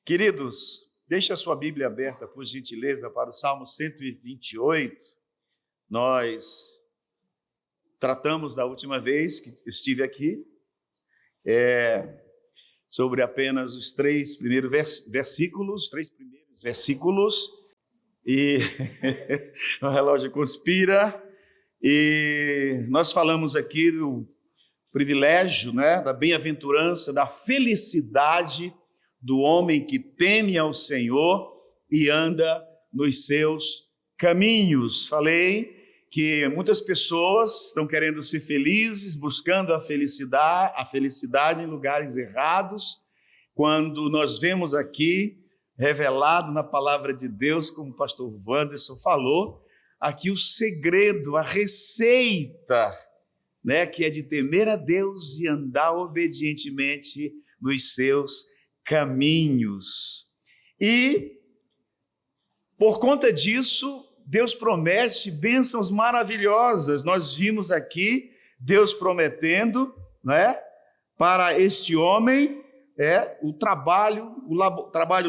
Queridos, deixe a sua Bíblia aberta, por gentileza, para o Salmo 128. Nós tratamos da última vez que estive aqui, sobre apenas os três primeiros versículos, e o relógio conspira, e nós falamos aqui do privilégio, da bem-aventurança, da felicidade do homem que teme ao Senhor e anda nos seus caminhos. Falei que muitas pessoas estão querendo ser felizes, buscando a felicidade em lugares errados, quando nós vemos aqui, revelado na palavra de Deus, como o pastor Wanderson falou, aqui o segredo, a receita, que é de temer a Deus e andar obedientemente nos seus caminhos. E, por conta disso, Deus promete bênçãos maravilhosas. Nós vimos aqui Deus prometendo, para este homem, o trabalho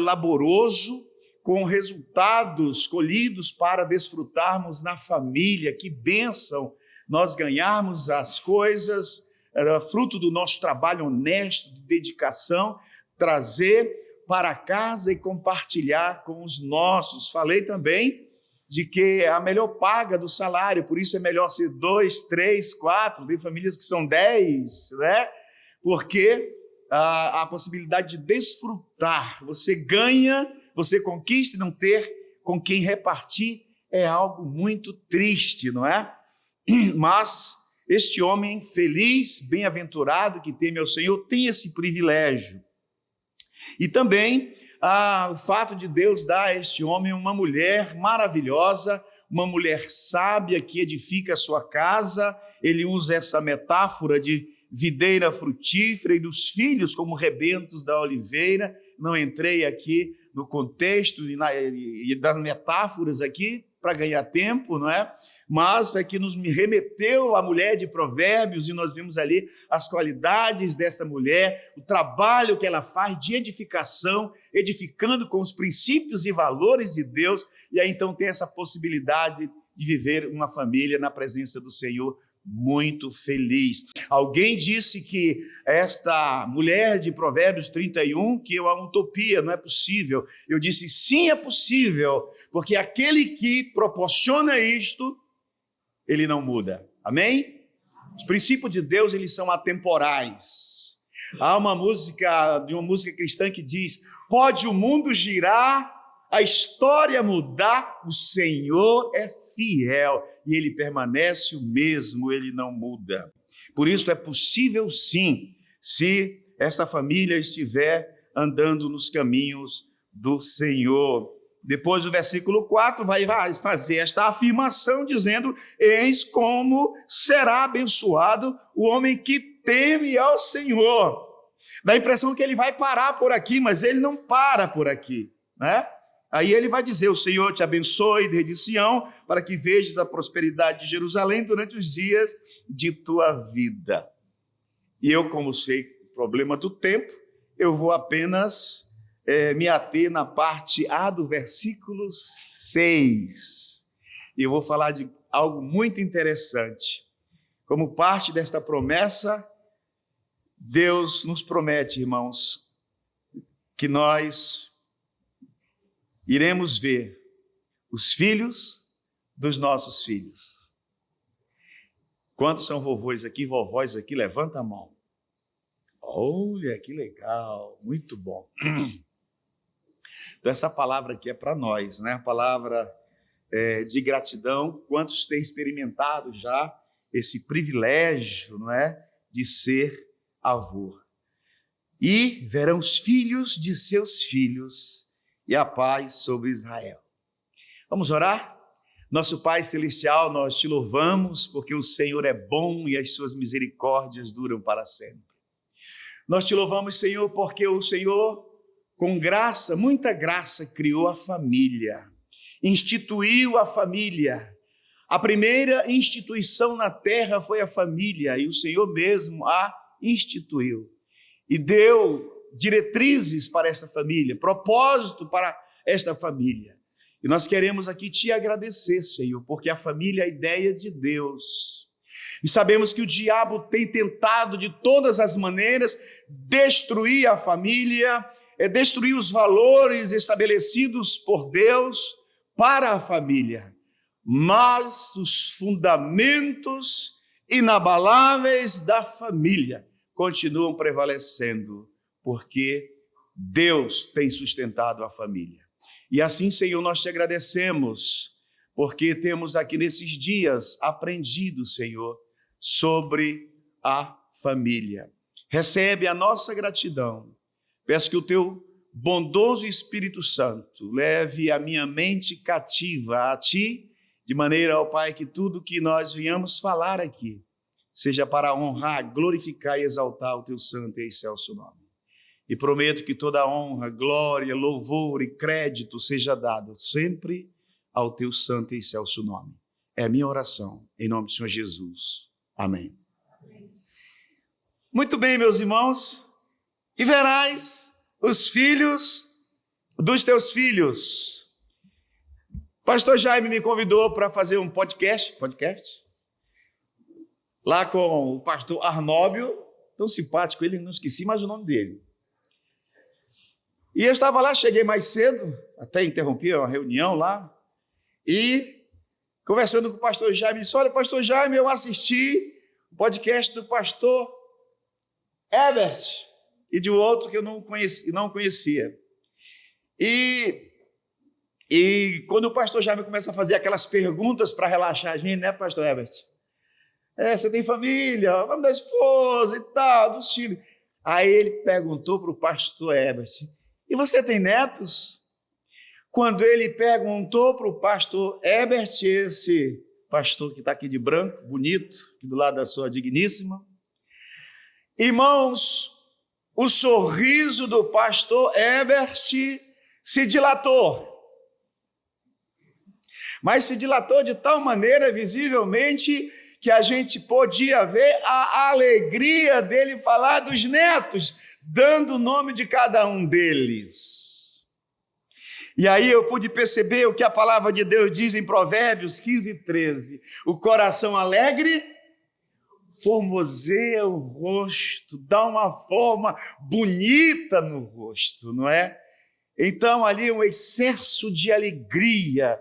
laboroso, com resultados colhidos para desfrutarmos na família. Que bênção nós ganharmos as coisas, fruto do nosso trabalho honesto, de dedicação, trazer para casa e compartilhar com os nossos. Falei também de que a melhor paga do salário, por isso é melhor ser 2, 3, 4, tem famílias que são 10, porque a possibilidade de desfrutar, você ganha, você conquista e não ter com quem repartir é algo muito triste, não é? Mas este homem feliz, bem-aventurado, que teme ao Senhor, tem esse privilégio. E também o fato de Deus dar a este homem uma mulher maravilhosa, uma mulher sábia que edifica a sua casa. Ele usa essa metáfora de videira frutífera e dos filhos como rebentos da oliveira. Não entrei aqui no contexto e das metáforas aqui para ganhar tempo, não é? Mas aqui nos remeteu a mulher de Provérbios, e nós vimos ali as qualidades desta mulher, o trabalho que ela faz de edificação, edificando com os princípios e valores de Deus, e aí então tem essa possibilidade de viver uma família na presença do Senhor muito feliz. Alguém disse que esta mulher de Provérbios 31, que é uma utopia, não é possível. Eu disse, sim, é possível, porque aquele que proporciona isto, ele não muda. Amém? Os princípios de Deus, eles são atemporais. Há uma música cristã que diz, pode o mundo girar, a história mudar, o Senhor é fiel e ele permanece o mesmo, ele não muda. Por isso é possível sim, se essa família estiver andando nos caminhos do Senhor. Depois do versículo 4 vai fazer esta afirmação dizendo, eis como será abençoado o homem que teme ao Senhor. Dá a impressão que ele vai parar por aqui, mas ele não para por aqui, Aí ele vai dizer, o Senhor te abençoe desde Sião, para que vejas a prosperidade de Jerusalém durante os dias de tua vida. E eu, como sei o problema do tempo, eu vou apenas me ater na parte A do versículo 6. E eu vou falar de algo muito interessante. Como parte desta promessa, Deus nos promete, irmãos, que nós iremos ver os filhos dos nossos filhos. Quantos são vovôs aqui, vovós aqui? Levanta a mão. Olha, que legal, muito bom. Então essa palavra aqui é para nós, a palavra de gratidão. Quantos têm experimentado já esse privilégio, de ser avô? E verão os filhos de seus filhos, e a paz sobre Israel. Vamos orar? Nosso Pai Celestial, nós te louvamos porque o Senhor é bom e as suas misericórdias duram para sempre. Nós te louvamos, Senhor, porque o Senhor, com graça, muita graça, criou a família, instituiu a família. A primeira instituição na terra foi a família e o Senhor mesmo a instituiu. E deu diretrizes para esta família, propósito para esta família. E nós queremos aqui te agradecer, Senhor, porque a família é a ideia de Deus. E sabemos que o diabo tem tentado de todas as maneiras destruir a família, destruir os valores estabelecidos por Deus para a família. Mas os fundamentos inabaláveis da família continuam prevalecendo, porque Deus tem sustentado a família. E assim, Senhor, nós te agradecemos, porque temos aqui nesses dias aprendido, Senhor, sobre a família. Recebe a nossa gratidão. Peço que o teu bondoso Espírito Santo leve a minha mente cativa a ti, de maneira, ó Pai, que tudo que nós venhamos falar aqui seja para honrar, glorificar e exaltar o teu santo e excelso nome. E prometo que toda honra, glória, louvor e crédito seja dado sempre ao teu santo e excelso nome. É a minha oração, em nome do Senhor Jesus. Amém. Muito bem, meus irmãos, e verás os filhos dos teus filhos. Pastor Jaime me convidou para fazer um podcast, lá com o pastor Arnóbio, tão simpático, ele não esqueci mais o nome dele. E eu estava lá, cheguei mais cedo, até interrompi a reunião lá, e conversando com o pastor Jaime, disse: olha, pastor Jaime, eu assisti o podcast do pastor Herbert, e de outro que eu não conhecia. E quando o pastor Jaime começa a fazer aquelas perguntas para relaxar a gente, né, pastor Herbert? Você tem família, o nome da esposa e tal, dos filhos. Aí ele perguntou para o pastor Herbert: e você tem netos? Quando ele perguntou para o pastor Herbert, esse pastor que está aqui de branco, bonito, aqui do lado da sua digníssima, irmãos, o sorriso do pastor Herbert se dilatou. Mas se dilatou de tal maneira, visivelmente, que a gente podia ver a alegria dele falar dos netos, dando o nome de cada um deles. E aí eu pude perceber o que a palavra de Deus diz em Provérbios 15:13. O coração alegre formoseia o rosto, dá uma forma bonita no rosto, não é? Então ali um excesso de alegria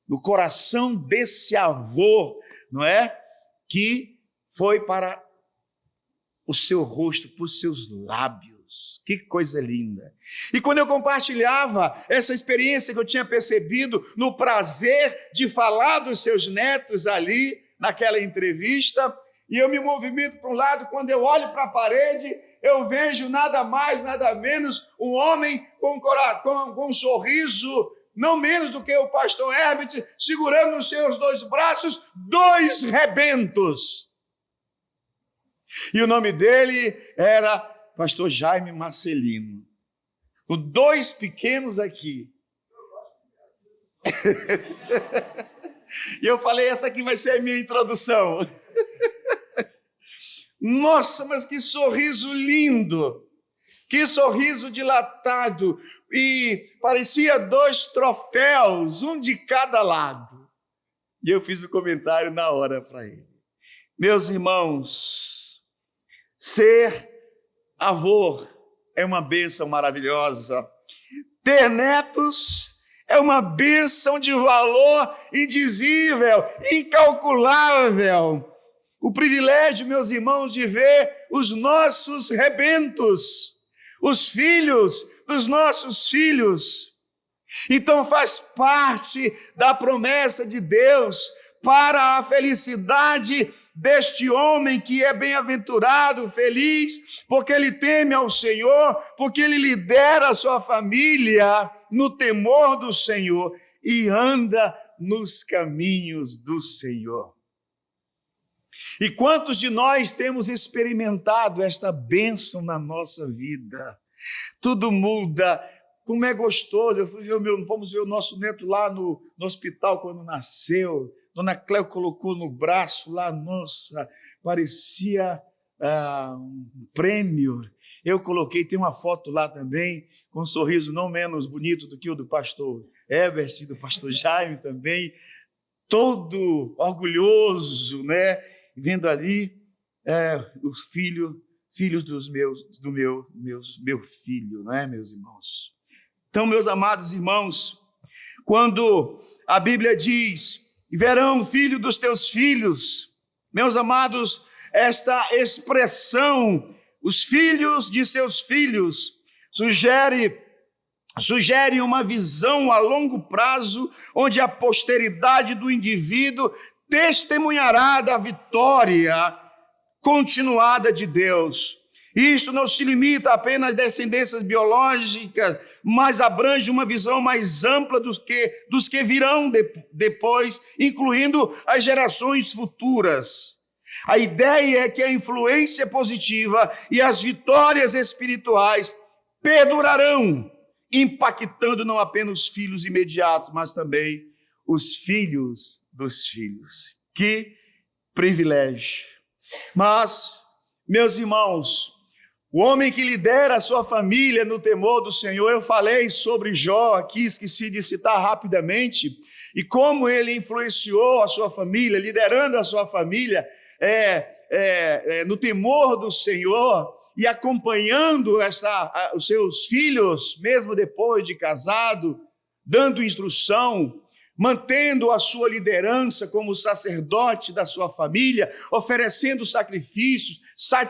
no coração desse avô, não é? Que foi para o seu rosto, para os seus lábios. Que coisa linda. E quando eu compartilhava essa experiência que eu tinha percebido no prazer de falar dos seus netos ali, naquela entrevista, e eu me movimento para um lado, quando eu olho para a parede, eu vejo nada mais, nada menos, um homem com um sorriso, não menos do que o pastor Herbert, segurando nos seus dois braços 2 rebentos. E o nome dele era pastor Jaime Marcelino, com 2 pequenos aqui. E eu falei, essa aqui vai ser a minha introdução. Nossa, mas que sorriso lindo, que sorriso dilatado, e parecia 2 troféus, um de cada lado. E eu fiz o comentário na hora para ele. Meus irmãos, ser avô é uma bênção maravilhosa. Ter netos é uma bênção de valor indizível, incalculável. O privilégio, meus irmãos, de ver os nossos rebentos, os filhos dos nossos filhos. Então faz parte da promessa de Deus para a felicidade deste homem que é bem-aventurado, feliz, porque ele teme ao Senhor, porque ele lidera a sua família no temor do Senhor e anda nos caminhos do Senhor. E quantos de nós temos experimentado esta bênção na nossa vida? Tudo muda, como é gostoso. Fomos ver o nosso neto lá no hospital quando nasceu. Dona Cléo colocou no braço lá, nossa, parecia um prêmio. Eu coloquei, tem uma foto lá também, com um sorriso não menos bonito do que o do pastor Herbert e do pastor Jaime também, todo orgulhoso, né? Vendo ali os filhos meu filho, não é, meus irmãos? Então, meus amados irmãos, quando a Bíblia diz, verão filho dos teus filhos, meus amados, esta expressão, os filhos de seus filhos, sugere uma visão a longo prazo, onde a posteridade do indivíduo testemunhará da vitória continuada de Deus. Isso não se limita apenas às descendências biológicas, mas abrange uma visão mais ampla dos que virão depois, incluindo as gerações futuras. A ideia é que a influência positiva e as vitórias espirituais perdurarão, impactando não apenas os filhos imediatos, mas também os filhos dos filhos. Que privilégio! Mas, meus irmãos, o homem que lidera a sua família no temor do Senhor, eu falei sobre Jó aqui, esqueci de citar rapidamente, e como ele influenciou a sua família, liderando a sua família no temor do Senhor e acompanhando os seus filhos, mesmo depois de casado, dando instrução, mantendo a sua liderança como sacerdote da sua família, oferecendo sacrifícios,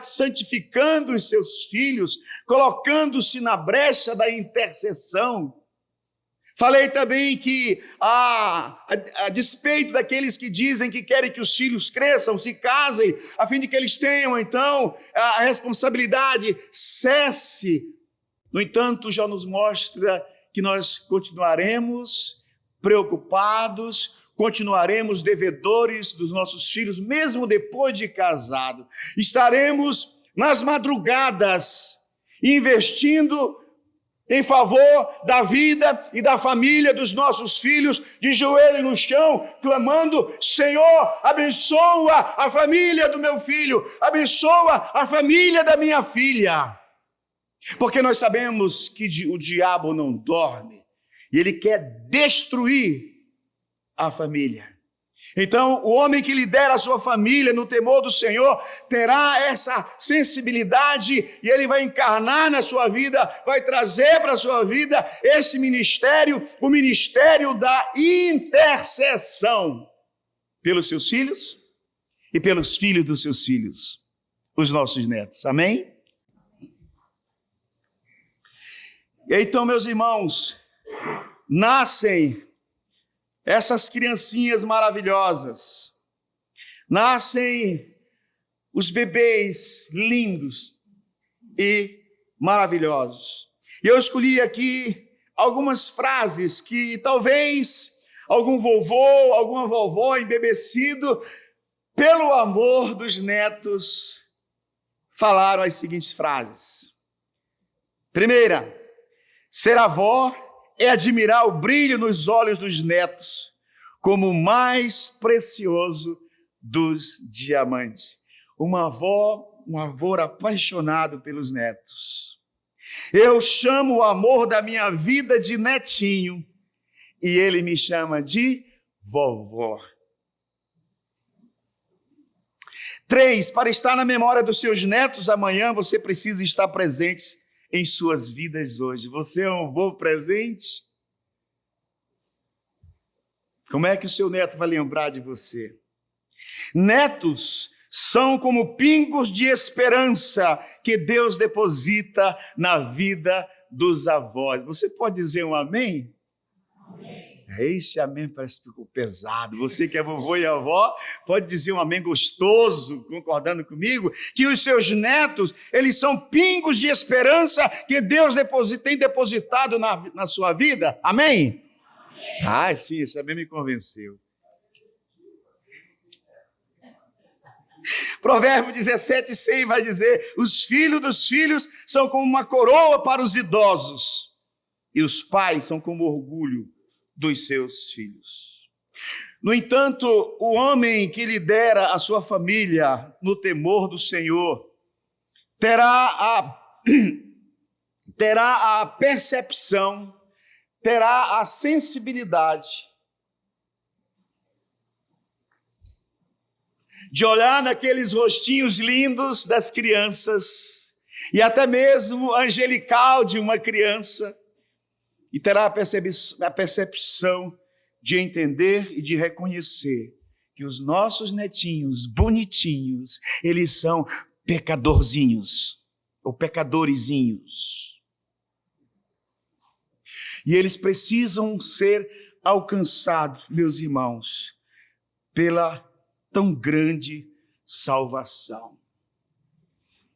santificando os seus filhos, colocando-se na brecha da intercessão. Falei também que, a despeito daqueles que dizem que querem que os filhos cresçam, se casem, a fim de que eles tenham, então, a responsabilidade cesse. No entanto, já nos mostra que nós continuaremos preocupados, continuaremos devedores dos nossos filhos, mesmo depois de casado. Estaremos nas madrugadas, investindo em favor da vida e da família dos nossos filhos, de joelho no chão, clamando: Senhor, abençoa a família do meu filho, abençoa a família da minha filha. Porque nós sabemos que o diabo não dorme, e ele quer destruir a família. Então, o homem que lidera a sua família no temor do Senhor terá essa sensibilidade e ele vai encarnar na sua vida, vai trazer para a sua vida esse ministério, o ministério da intercessão pelos seus filhos e pelos filhos dos seus filhos, os nossos netos. Amém? E então, meus irmãos, nascem essas criancinhas maravilhosas, nascem os bebês lindos e maravilhosos. E eu escolhi aqui algumas frases que talvez algum vovô, alguma vovó embebecido pelo amor dos netos falaram as seguintes frases. Primeira: ser avó é admirar o brilho nos olhos dos netos, como o mais precioso dos diamantes. Um avô apaixonado pelos netos. Eu chamo o amor da minha vida de netinho, e ele me chama de vovó. 3, para estar na memória dos seus netos amanhã, você precisa estar presente em suas vidas hoje. Você é um avô presente? Como é que o seu neto vai lembrar de você? Netos são como pingos de esperança que Deus deposita na vida dos avós. Você pode dizer um amém? Amém. Esse amém parece que ficou pesado. Você que é vovô e avó, pode dizer um amém gostoso, concordando comigo, que os seus netos, eles são pingos de esperança que Deus tem depositado na sua vida. Amém? Amém. Sim, isso também me convenceu. Provérbio 17:6 vai dizer: os filhos dos filhos são como uma coroa para os idosos, e os pais são como orgulho dos seus filhos. No entanto, o homem que lidera a sua família no temor do Senhor terá a percepção, terá a sensibilidade de olhar naqueles rostinhos lindos das crianças e até mesmo angelical de uma criança, e terá a percepção de entender e de reconhecer que os nossos netinhos bonitinhos, eles são pecadorzinhos ou pecadorizinhos. E eles precisam ser alcançados, meus irmãos, pela tão grande salvação.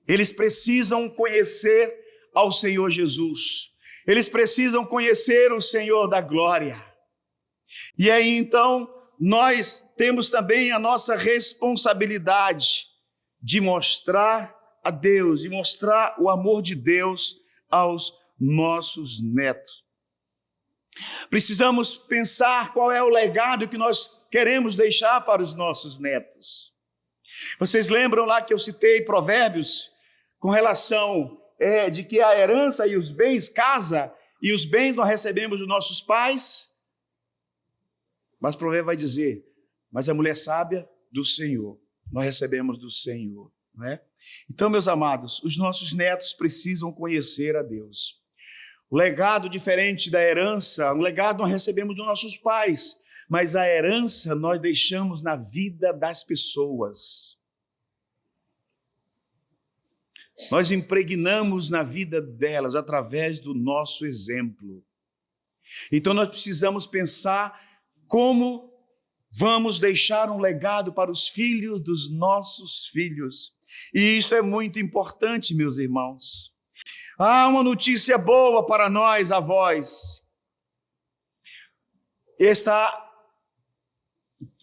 Eles precisam conhecer ao Senhor Jesus. Eles precisam conhecer o Senhor da glória. E aí então nós temos também a nossa responsabilidade de mostrar a Deus, de mostrar o amor de Deus aos nossos netos. Precisamos pensar qual é o legado que nós queremos deixar para os nossos netos. Vocês lembram lá que eu citei Provérbios com relação de que a herança e os bens, casa e os bens nós recebemos dos nossos pais? Mas Provérbios vai dizer, mas a mulher sábia do Senhor, nós recebemos do Senhor, não é? Então, meus amados, os nossos netos precisam conhecer a Deus. O legado diferente da herança, o legado nós recebemos dos nossos pais, mas a herança nós deixamos na vida das pessoas. Nós impregnamos na vida delas através do nosso exemplo. Então nós precisamos pensar como vamos deixar um legado para os filhos dos nossos filhos. E isso é muito importante, meus irmãos. Há uma notícia boa para nós, avós.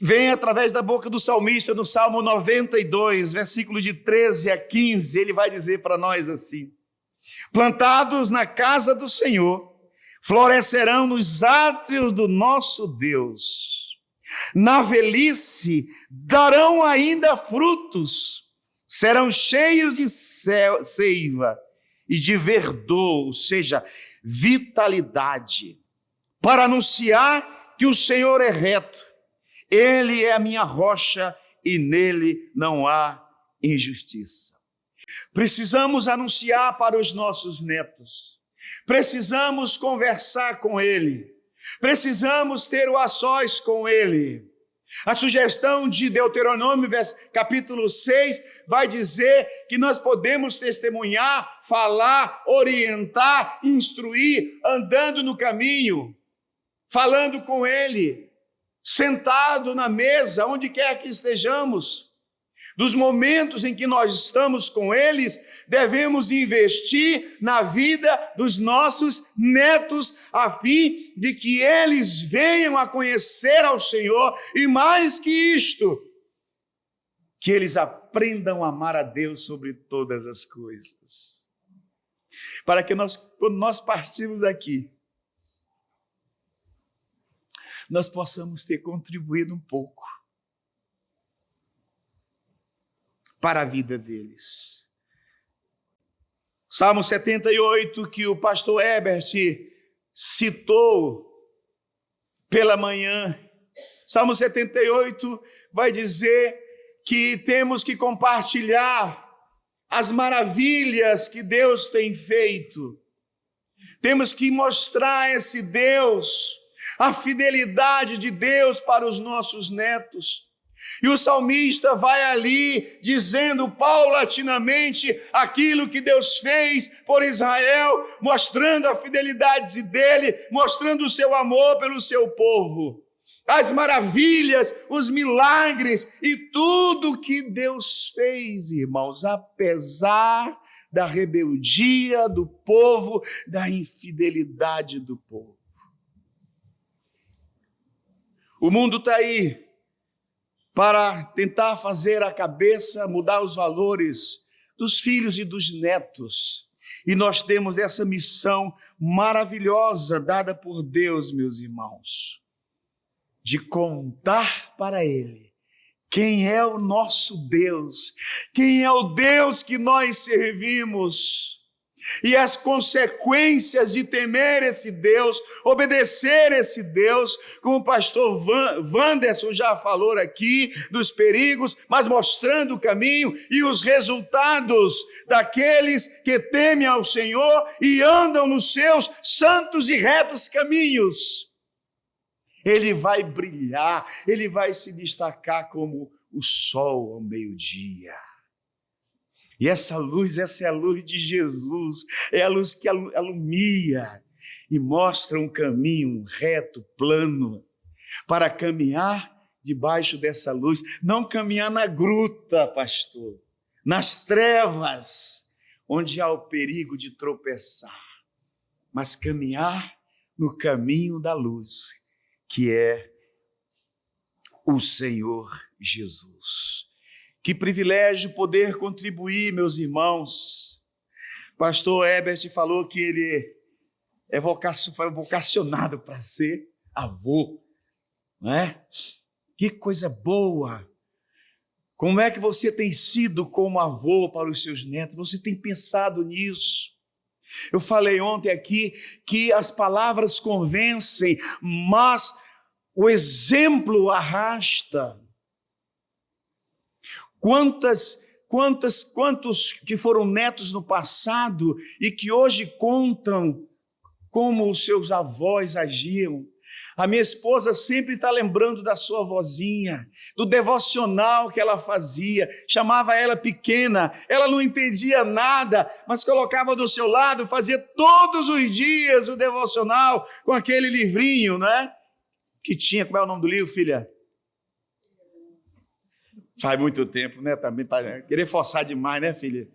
Vem através da boca do salmista no Salmo 92, versículo de 13 a 15, ele vai dizer para nós assim: plantados na casa do Senhor, florescerão nos átrios do nosso Deus. Na velhice darão ainda frutos, serão cheios de seiva e de verdor, ou seja, vitalidade, para anunciar que o Senhor é reto. Ele é a minha rocha e nele não há injustiça. Precisamos anunciar para os nossos netos. Precisamos conversar com ele. Precisamos ter o a sós com ele. A sugestão de Deuteronômio, capítulo 6, vai dizer que nós podemos testemunhar, falar, orientar, instruir, andando no caminho, falando com ele, sentado na mesa, onde quer que estejamos. Dos momentos em que nós estamos com eles, devemos investir na vida dos nossos netos, a fim de que eles venham a conhecer ao Senhor, e mais que isto, que eles aprendam a amar a Deus sobre todas as coisas. Para que quando nós partirmos daqui, nós possamos ter contribuído um pouco para a vida deles. Salmo 78, que o pastor Herbert citou pela manhã. Salmo 78 vai dizer que temos que compartilhar as maravilhas que Deus tem feito. Temos que mostrar esse Deus, a fidelidade de Deus para os nossos netos. E o salmista vai ali dizendo paulatinamente aquilo que Deus fez por Israel, mostrando a fidelidade dele, mostrando o seu amor pelo seu povo. As maravilhas, os milagres e tudo que Deus fez, irmãos, apesar da rebeldia do povo, da infidelidade do povo. O mundo está aí para tentar fazer a cabeça, mudar os valores dos filhos e dos netos. E nós temos essa missão maravilhosa dada por Deus, meus irmãos, de contar para Ele quem é o nosso Deus, quem é o Deus que nós servimos, e as consequências de temer esse Deus, obedecer esse Deus, como o pastor Wanderson já falou aqui, dos perigos, mas mostrando o caminho e os resultados daqueles que temem ao Senhor e andam nos seus santos e retos caminhos. Ele vai brilhar, ele vai se destacar como o sol ao meio-dia. E essa é a luz de Jesus, é a luz que alumia e mostra um caminho reto, plano, para caminhar debaixo dessa luz. Não caminhar na gruta, pastor, nas trevas, onde há o perigo de tropeçar, mas caminhar no caminho da luz, que é o Senhor Jesus. Que privilégio poder contribuir, meus irmãos. Pastor Herbert falou que ele foi vocacionado para ser avô, não é? Que coisa boa! Como é que você tem sido como avô para os seus netos? Você tem pensado nisso? Eu falei ontem aqui que as palavras convencem, mas o exemplo arrasta. Quantos que foram netos no passado e que hoje contam como os seus avós agiam. A minha esposa sempre está lembrando da sua avózinha, do devocional que ela fazia, chamava ela pequena, ela não entendia nada, mas colocava do seu lado, fazia todos os dias o devocional com aquele livrinho, né? Que tinha, como é o nome do livro, filha? Faz muito tempo, né? Também para querer forçar demais, né, filha?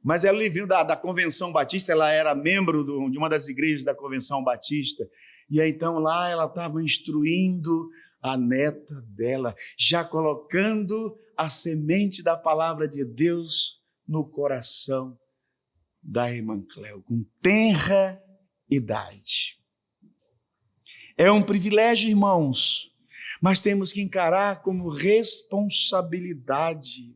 Mas era o livrinho da Convenção Batista, ela era membro de uma das igrejas da Convenção Batista. E aí, então, lá ela estava instruindo a neta dela, já colocando a semente da palavra de Deus no coração da irmã Cléo, com tenra idade. É um privilégio, irmãos, mas temos que encarar como responsabilidade.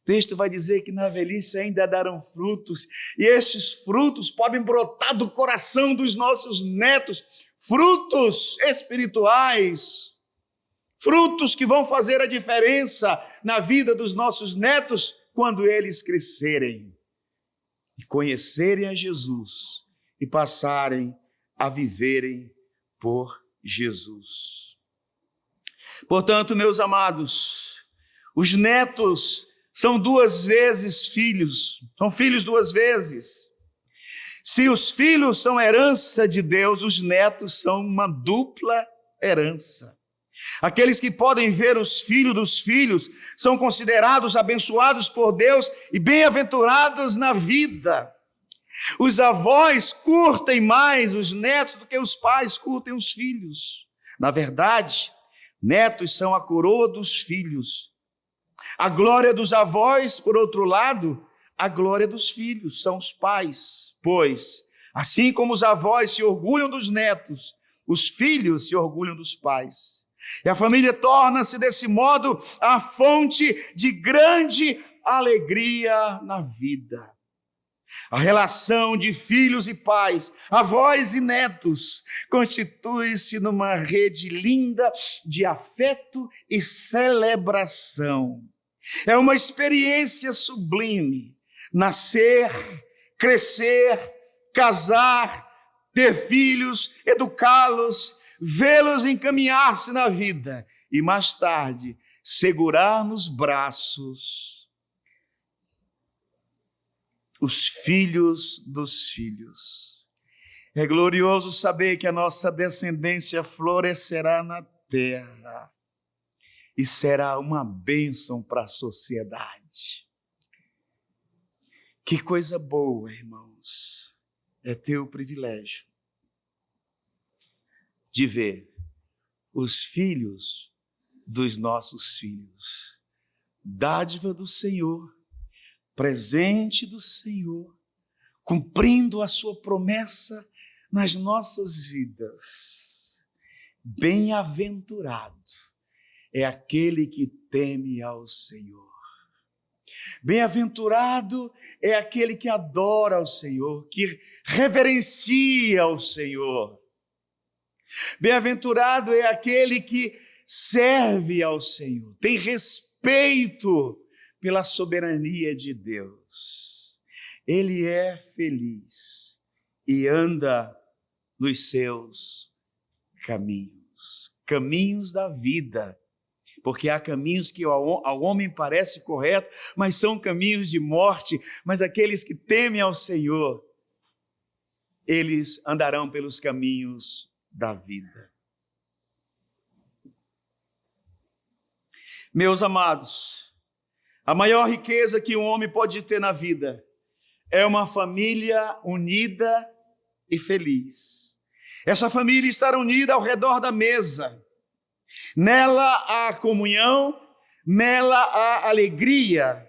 O texto vai dizer que na velhice ainda darão frutos, e esses frutos podem brotar do coração dos nossos netos, frutos espirituais, frutos que vão fazer a diferença na vida dos nossos netos quando eles crescerem e conhecerem a Jesus e passarem a viverem por Jesus. Portanto, meus amados, os netos são duas vezes filhos, são filhos duas vezes. Se os filhos são herança de Deus, os netos são uma dupla herança. Aqueles que podem ver os filhos dos filhos são considerados abençoados por Deus e bem-aventurados na vida. Os avós curtem mais os netos do que os pais curtem os filhos. Na verdade, netos são a coroa dos filhos. A glória dos avós, por outro lado, a glória dos filhos são os pais. Pois, assim como os avós se orgulham dos netos, os filhos se orgulham dos pais. E a família torna-se, desse modo, a fonte de grande alegria na vida. A relação de filhos e pais, avós e netos, constitui-se numa rede linda de afeto e celebração. É uma experiência sublime. Nascer, crescer, casar, ter filhos, educá-los, vê-los encaminhar-se na vida e mais tarde segurar nos braços os filhos dos filhos. É glorioso saber que a nossa descendência florescerá na terra e será uma bênção para a sociedade. Que coisa boa, irmãos, é ter o privilégio de ver os filhos dos nossos filhos, dádiva do Senhor, presente do Senhor, cumprindo a sua promessa nas nossas vidas. Bem-aventurado é aquele que teme ao Senhor. Bem-aventurado é aquele que adora ao Senhor, que reverencia ao Senhor. Bem-aventurado é aquele que serve ao Senhor, tem respeito pela soberania de Deus. Ele é feliz e anda nos seus caminhos, caminhos da vida. Porque há caminhos que ao homem parece correto, mas são caminhos de morte. Mas aqueles que temem ao Senhor, eles andarão pelos caminhos da vida. Meus amados, a maior riqueza que um homem pode ter na vida é uma família unida e feliz. Essa família estará unida ao redor da mesa. Nela há comunhão, nela há alegria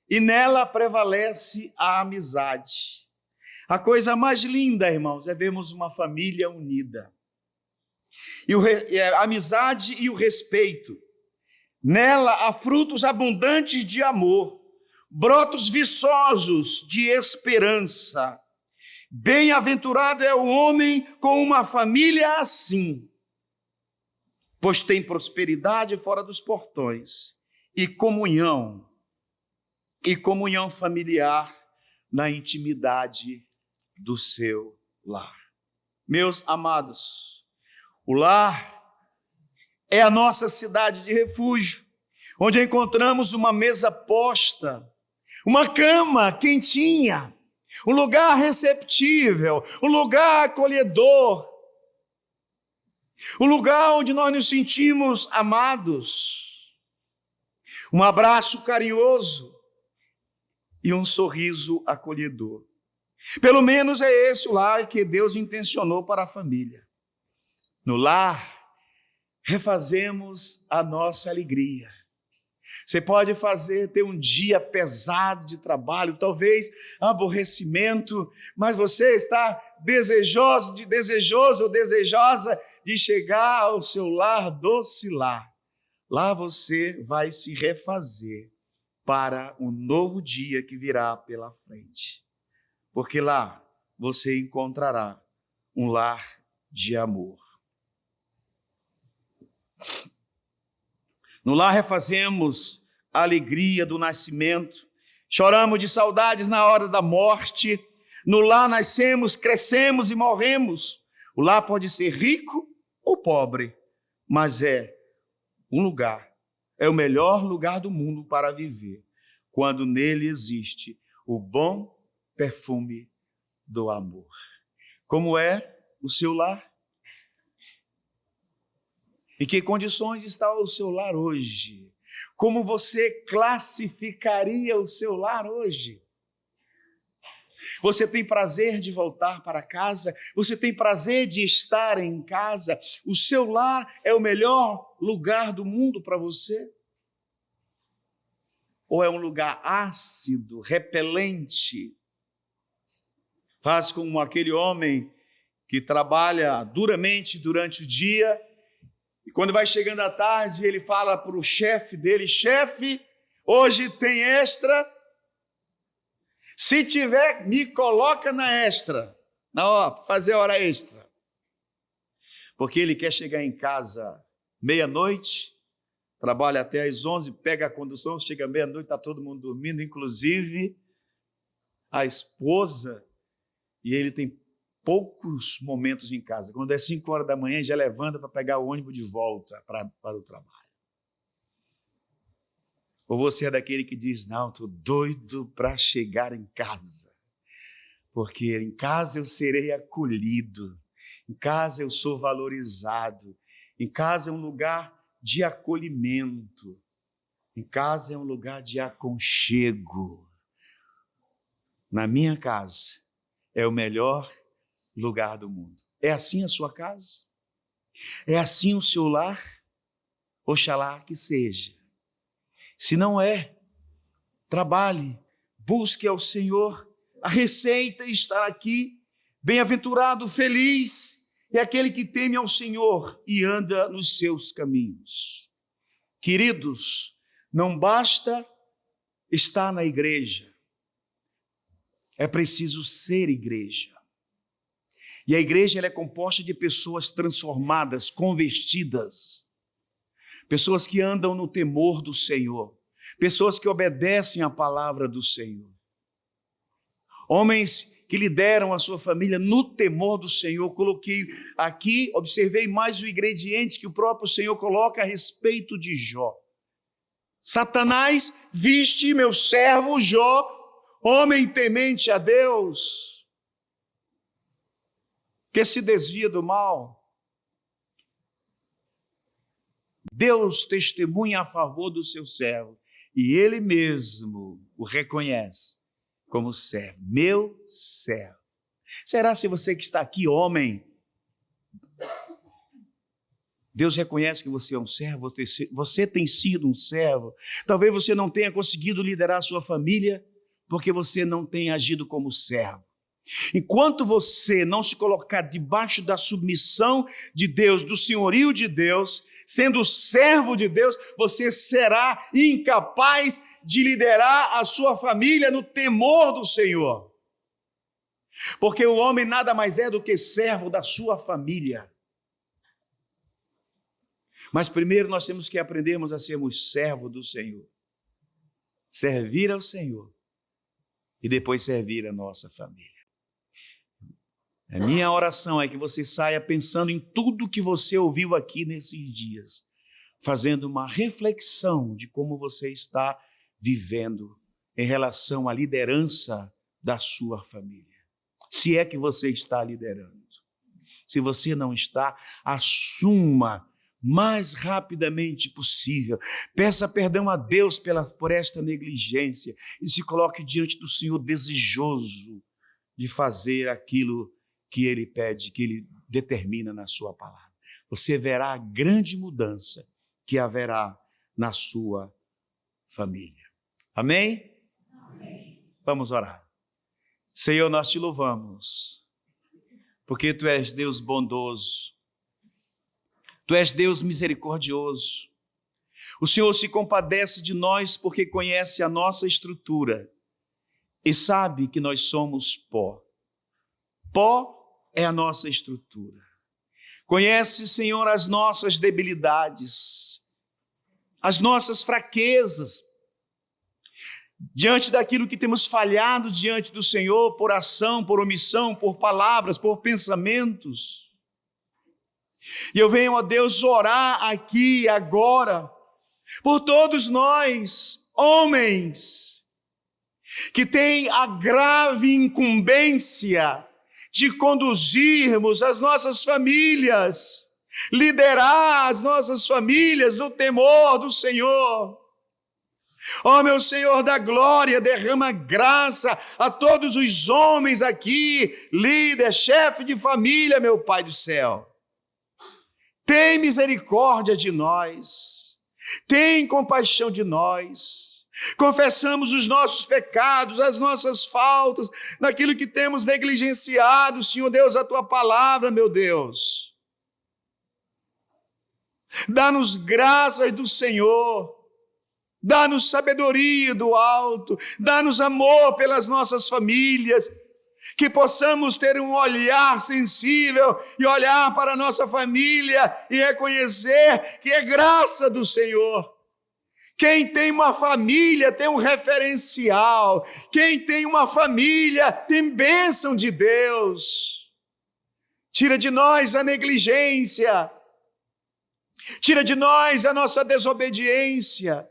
e nela prevalece a amizade. A coisa mais linda, irmãos, é vermos uma família unida. A amizade e o respeito. Nela há frutos abundantes de amor, brotos viçosos de esperança. Bem-aventurado é o homem com uma família assim, pois tem prosperidade fora dos portões e comunhão familiar na intimidade do seu lar. Meus amados, o lar é a nossa cidade de refúgio, onde encontramos uma mesa posta, uma cama quentinha, um lugar receptível, um lugar acolhedor, um lugar onde nós nos sentimos amados, um abraço carinhoso e um sorriso acolhedor. Pelo menos é esse o lar que Deus intencionou para a família. No lar, refazemos a nossa alegria. Você pode ter um dia pesado de trabalho, talvez aborrecimento, mas você está desejoso ou desejosa de chegar ao seu lar doce lar. Lá você vai se refazer para um novo dia que virá pela frente. Porque lá você encontrará um lar de amor. No lar refazemos a alegria do nascimento, choramos de saudades na hora da morte. No lar nascemos, crescemos e morremos. O lar pode ser rico ou pobre, mas é um lugar, é o melhor lugar do mundo para viver, quando nele existe o bom perfume do amor. Como é o seu lar? Em que condições está o seu lar hoje? Como você classificaria o seu lar hoje? Você tem prazer de voltar para casa? Você tem prazer de estar em casa? O seu lar é o melhor lugar do mundo para você? Ou é um lugar ácido, repelente? Faz como aquele homem que trabalha duramente durante o dia, e quando vai chegando à tarde, ele fala para o chefe dele: chefe, hoje tem extra. Se tiver, me coloca na extra. Fazer hora extra. Porque ele quer chegar em casa meia-noite, trabalha até às 11, pega a condução, chega meia-noite, está todo mundo dormindo, inclusive a esposa, e ele tem poucos momentos em casa. Quando é 5 horas da manhã, já levanta para pegar o ônibus de volta para o trabalho. Ou você é daquele que diz: não, estou doido para chegar em casa, porque em casa eu serei acolhido, em casa eu sou valorizado, em casa é um lugar de acolhimento, em casa é um lugar de aconchego. Na minha casa é o melhor lugar do mundo. É assim a sua casa? É assim o seu lar? Oxalá que seja. Se não é, trabalhe, busque ao Senhor. A receita está aqui. Bem-aventurado, feliz é aquele que teme ao Senhor e anda nos seus caminhos. Queridos, não basta estar na igreja, é preciso ser igreja. E a igreja ela é composta de pessoas transformadas, convertidas, pessoas que andam no temor do Senhor, pessoas que obedecem à palavra do Senhor. Homens que lideram a sua família no temor do Senhor. Coloquei aqui, observei mais o ingrediente que o próprio Senhor coloca a respeito de Jó. Satanás, viste meu servo Jó, homem temente a Deus, que se desvia do mal. Deus testemunha a favor do seu servo e ele mesmo o reconhece como servo, meu servo. Será se você que está aqui, homem, Deus reconhece que você é um servo, você tem sido um servo. Talvez você não tenha conseguido liderar a sua família porque você não tem agido como servo. Enquanto você não se colocar debaixo da submissão de Deus, do senhorio de Deus, sendo servo de Deus, você será incapaz de liderar a sua família no temor do Senhor. Porque o homem nada mais é do que servo da sua família. Mas primeiro nós temos que aprendermos a sermos servos do Senhor. Servir ao Senhor e depois servir a nossa família. A minha oração é que você saia pensando em tudo que você ouviu aqui nesses dias, fazendo uma reflexão de como você está vivendo em relação à liderança da sua família. Se é que você está liderando. Se você não está, assuma mais rapidamente possível. Peça perdão a Deus por esta negligência e se coloque diante do Senhor desejoso de fazer aquilo que Ele pede, que Ele determina na sua palavra. Você verá a grande mudança que haverá na sua família. Amém? Amém. Vamos orar. Senhor, nós te louvamos, porque Tu és Deus bondoso, Tu és Deus misericordioso. O Senhor se compadece de nós porque conhece a nossa estrutura e sabe que nós somos pó. Pó é a nossa estrutura. Conhece, Senhor, as nossas debilidades, as nossas fraquezas, diante daquilo que temos falhado diante do Senhor, por ação, por omissão, por palavras, por pensamentos. E eu venho, ó Deus, orar aqui, agora, por todos nós, homens, que têm a grave incumbência de conduzirmos as nossas famílias, liderar as nossas famílias no temor do Senhor. Ó meu Senhor da glória, derrama graça a todos os homens aqui, líder, chefe de família, meu Pai do céu. Tem misericórdia de nós, tem compaixão de nós. Confessamos os nossos pecados, as nossas faltas, naquilo que temos negligenciado, Senhor Deus, a Tua palavra, meu Deus. Dá-nos graças do Senhor, dá-nos sabedoria do alto, dá-nos amor pelas nossas famílias, que possamos ter um olhar sensível e olhar para a nossa família e reconhecer que é graça do Senhor. Quem tem uma família tem um referencial. Quem tem uma família tem bênção de Deus. Tira de nós a negligência. Tira de nós a nossa desobediência.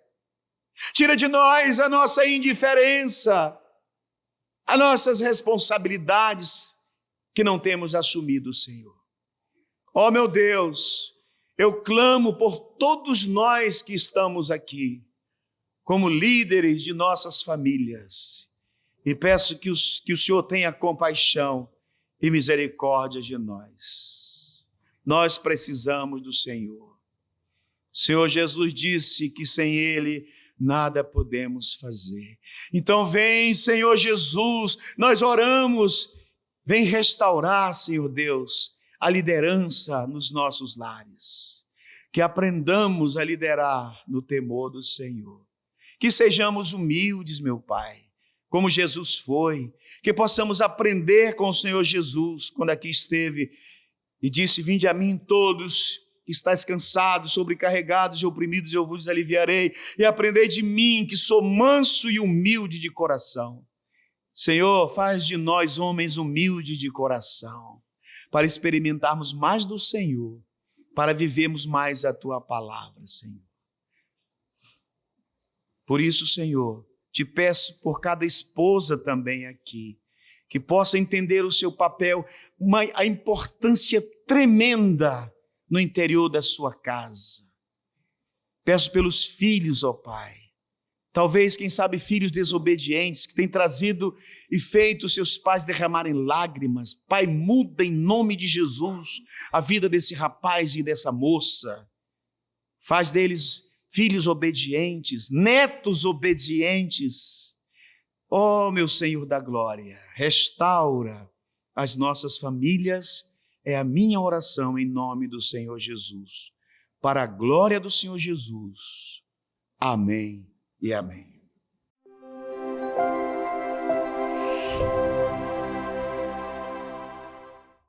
Tira de nós a nossa indiferença. As nossas responsabilidades que não temos assumido, Senhor. Ó meu Deus, eu clamo por todos nós que estamos aqui, como líderes de nossas famílias, e peço que o Senhor tenha compaixão e misericórdia de nós. Nós precisamos do Senhor. O Senhor Jesus disse que sem Ele nada podemos fazer. Então vem, Senhor Jesus, nós oramos, vem restaurar, Senhor Deus, a liderança nos nossos lares. que aprendamos a liderar no temor do Senhor. Que sejamos humildes, meu Pai, como Jesus foi, que possamos aprender com o Senhor Jesus, quando aqui esteve e disse: vinde a mim todos que estáis cansados, sobrecarregados e oprimidos, eu vos aliviarei, e aprendei de mim, que sou manso e humilde de coração. Senhor, faz de nós homens humildes de coração, para experimentarmos mais do Senhor, para vivermos mais a Tua palavra, Senhor. Por isso, Senhor, te peço por cada esposa também aqui, que possa entender o seu papel, a importância tremenda no interior da sua casa. Peço pelos filhos, ó Pai, talvez, quem sabe, filhos desobedientes, que têm trazido e feito seus pais derramarem lágrimas. Pai, muda em nome de Jesus a vida desse rapaz e dessa moça. Faz deles filhos obedientes, netos obedientes. Ó, meu Senhor da glória, restaura as nossas famílias, é a minha oração em nome do Senhor Jesus. Para a glória do Senhor Jesus. Amém e amém.